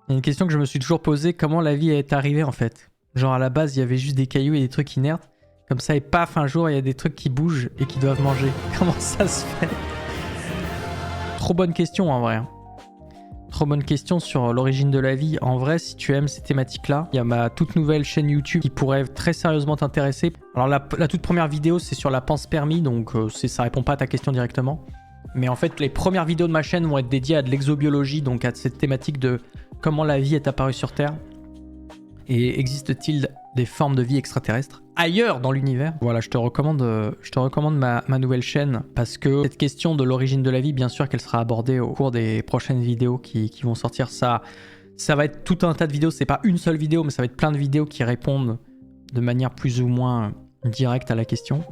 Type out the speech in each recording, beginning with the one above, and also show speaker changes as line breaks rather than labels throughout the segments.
Il y a une question que je me suis toujours posée, comment la vie est arrivée en fait? Genre à la base, il y avait juste des cailloux et des trucs inertes. Comme ça, et paf, un jour, il y a des trucs qui bougent et qui doivent manger. Comment ça se fait? Trop bonne question en vrai. Trop bonne question sur l'origine de la vie. En vrai, si tu aimes ces thématiques-là, il y a ma toute nouvelle chaîne YouTube qui pourrait très sérieusement t'intéresser. Alors la toute première vidéo, c'est sur la panspermie, donc ça répond pas à ta question directement. Mais en fait, les premières vidéos de ma chaîne vont être dédiées à de l'exobiologie, donc à cette thématique de comment la vie est apparue sur Terre. Et existe-t-il des formes de vie extraterrestres ailleurs dans l'univers? Voilà, je te recommande ma nouvelle chaîne parce que cette question de l'origine de la vie, bien sûr qu'elle sera abordée au cours des prochaines vidéos qui vont sortir. Ça va être tout un tas de vidéos, c'est pas une seule vidéo, mais ça va être plein de vidéos qui répondent de manière plus ou moins directe à la question.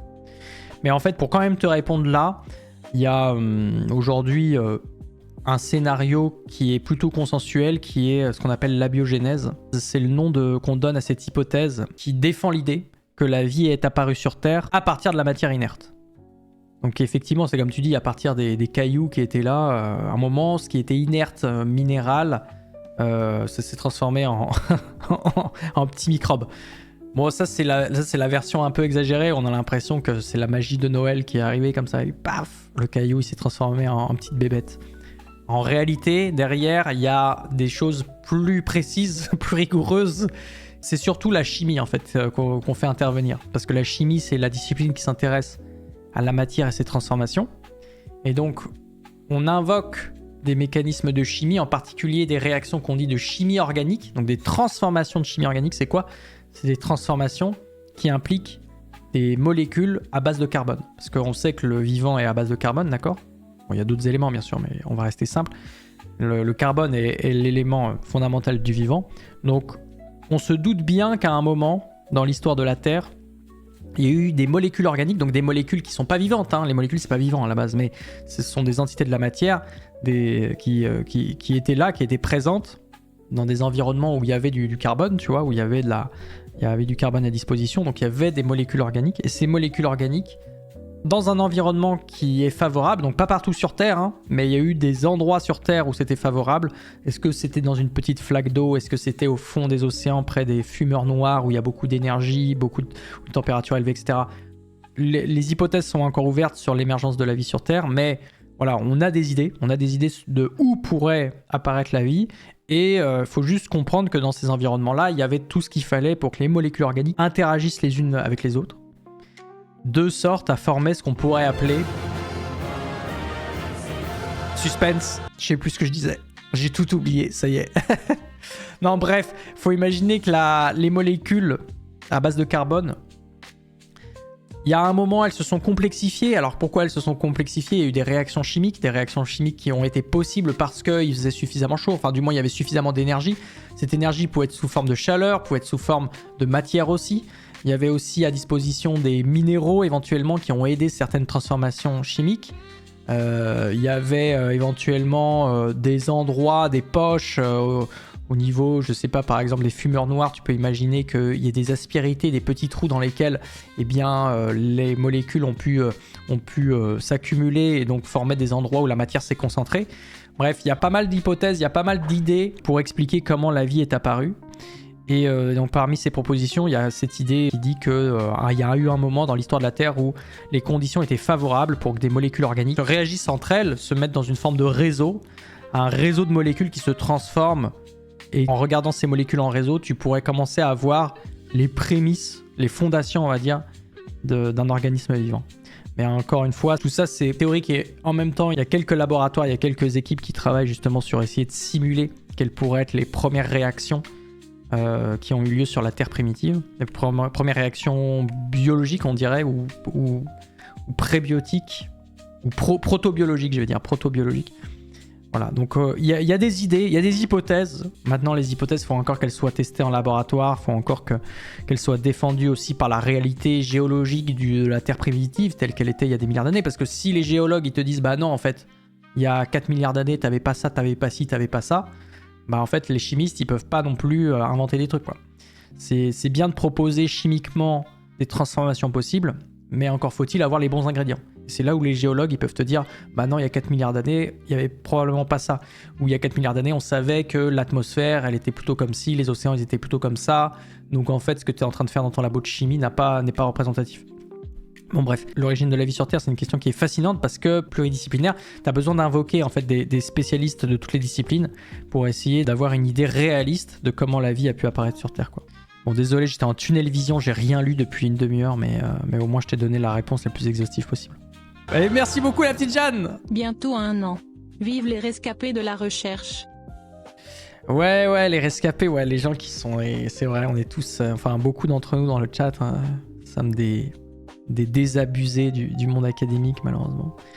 Mais en fait, pour quand même te répondre là, il y a aujourd'hui un scénario qui est plutôt consensuel, qui est ce qu'on appelle l'abiogénèse. C'est le nom qu'on donne à cette hypothèse qui défend l'idée que la vie est apparue sur Terre à partir de la matière inerte. Donc effectivement, c'est comme tu dis, à partir des cailloux qui étaient là, à un moment, ce qui était inerte, minéral, ça s'est transformé en, en petits microbes. Bon, ça c'est la version un peu exagérée. On a l'impression que c'est la magie de Noël qui est arrivée comme ça, et paf, le caillou il s'est transformé en petite bébête. En réalité, derrière, il y a des choses plus précises, plus rigoureuses. C'est surtout la chimie, en fait, qu'on fait intervenir. Parce que la chimie, c'est la discipline qui s'intéresse à la matière et ses transformations. Et donc, on invoque des mécanismes de chimie, en particulier des réactions qu'on dit de chimie organique. Donc, des transformations de chimie organique, c'est quoi? C'est des transformations qui impliquent des molécules à base de carbone. Parce qu'on sait que le vivant est à base de carbone, d'accord? Bon, il y a d'autres éléments bien sûr, mais on va rester simple. Le carbone est l'élément fondamental du vivant. Donc on se doute bien qu'à un moment, dans l'histoire de la Terre, il y a eu des molécules organiques, donc des molécules qui ne sont pas vivantes. Hein. Les molécules, c'est pas vivant à la base, mais ce sont des entités de la matière qui étaient là, qui étaient présentes dans des environnements où il y avait du carbone, tu vois, où il y avait du carbone à disposition. Donc il y avait des molécules organiques. Et ces molécules organiques, dans un environnement qui est favorable, donc pas partout sur Terre, hein, mais il y a eu des endroits sur Terre où c'était favorable. Est-ce que c'était dans une petite flaque d'eau? Est-ce que c'était au fond des océans, près des fumeurs noirs, où il y a beaucoup d'énergie, beaucoup de température élevée, etc. Les hypothèses sont encore ouvertes sur l'émergence de la vie sur Terre, mais voilà, on a des idées de où pourrait apparaître la vie. Et il faut juste comprendre que dans ces environnements-là, il y avait tout ce qu'il fallait pour que les molécules organiques interagissent les unes avec les autres, de sorte à former ce qu'on pourrait appeler... Suspense, je sais plus ce que je disais. J'ai tout oublié, ça y est. Non, bref, faut imaginer que les molécules à base de carbone, il y a un moment, elles se sont complexifiées. Alors pourquoi elles se sont complexifiées? Il y a eu des réactions chimiques qui ont été possibles parce qu'il faisait suffisamment chaud. Enfin, du moins, il y avait suffisamment d'énergie. Cette énergie pouvait être sous forme de chaleur, pouvait être sous forme de matière aussi. Il y avait aussi à disposition des minéraux éventuellement qui ont aidé certaines transformations chimiques. Il y avait éventuellement des endroits, des poches au niveau, je sais pas, par exemple des fumeurs noirs. Tu peux imaginer qu'il y ait des aspérités, des petits trous dans lesquels les molécules ont pu s'accumuler et donc former des endroits où la matière s'est concentrée. Bref, il y a pas mal d'hypothèses, il y a pas mal d'idées pour expliquer comment la vie est apparue. Et donc parmi ces propositions, il y a cette idée qui dit qu'il y a eu un moment dans l'histoire de la Terre où les conditions étaient favorables pour que des molécules organiques réagissent entre elles, se mettent dans une forme de réseau, un réseau de molécules qui se transforment. Et en regardant ces molécules en réseau, tu pourrais commencer à voir les prémices, les fondations, on va dire, d'un organisme vivant. Mais encore une fois, tout ça c'est théorique et en même temps, il y a quelques laboratoires, il y a quelques équipes qui travaillent justement sur essayer de simuler quelles pourraient être les premières réactions qui ont eu lieu sur la Terre primitive, les premières réactions biologiques on dirait, ou prébiotiques, ou protobiologiques je vais dire, protobiologiques. Voilà, donc il y a des idées, il y a des hypothèses. Maintenant les hypothèses, il faut encore qu'elles soient testées en laboratoire, il faut encore qu'elles soient défendues aussi par la réalité géologique de la Terre primitive telle qu'elle était il y a des milliards d'années, parce que si les géologues ils te disent bah non en fait, il y a 4 milliards d'années t'avais pas ça, t'avais pas ci, t'avais pas ça, bah en fait les chimistes ils peuvent pas non plus inventer des trucs quoi. C'est bien de proposer chimiquement des transformations possibles, mais encore faut-il avoir les bons ingrédients. C'est là où les géologues ils peuvent te dire bah non, il y a 4 milliards d'années, il y avait probablement pas ça. Ou il y a 4 milliards d'années, on savait que l'atmosphère, elle était plutôt comme ci, les océans, ils étaient plutôt comme ça. Donc en fait, ce que tu es en train de faire dans ton labo de chimie n'est pas représentatif. Bon bref, l'origine de la vie sur Terre, c'est une question qui est fascinante parce que pluridisciplinaire, tu as besoin d'invoquer en fait des spécialistes de toutes les disciplines pour essayer d'avoir une idée réaliste de comment la vie a pu apparaître sur Terre, quoi. Bon, désolé, j'étais en tunnel vision, j'ai rien lu depuis une demi-heure, mais au moins je t'ai donné la réponse la plus exhaustive possible. Allez, merci beaucoup la petite Jeanne.
Bientôt 1 an. Vive les rescapés de la recherche.
Ouais, les rescapés, ouais, les gens qui sont... Et c'est vrai, on est tous... enfin, beaucoup d'entre nous dans le chat, hein, sommes des désabusés du monde académique, malheureusement.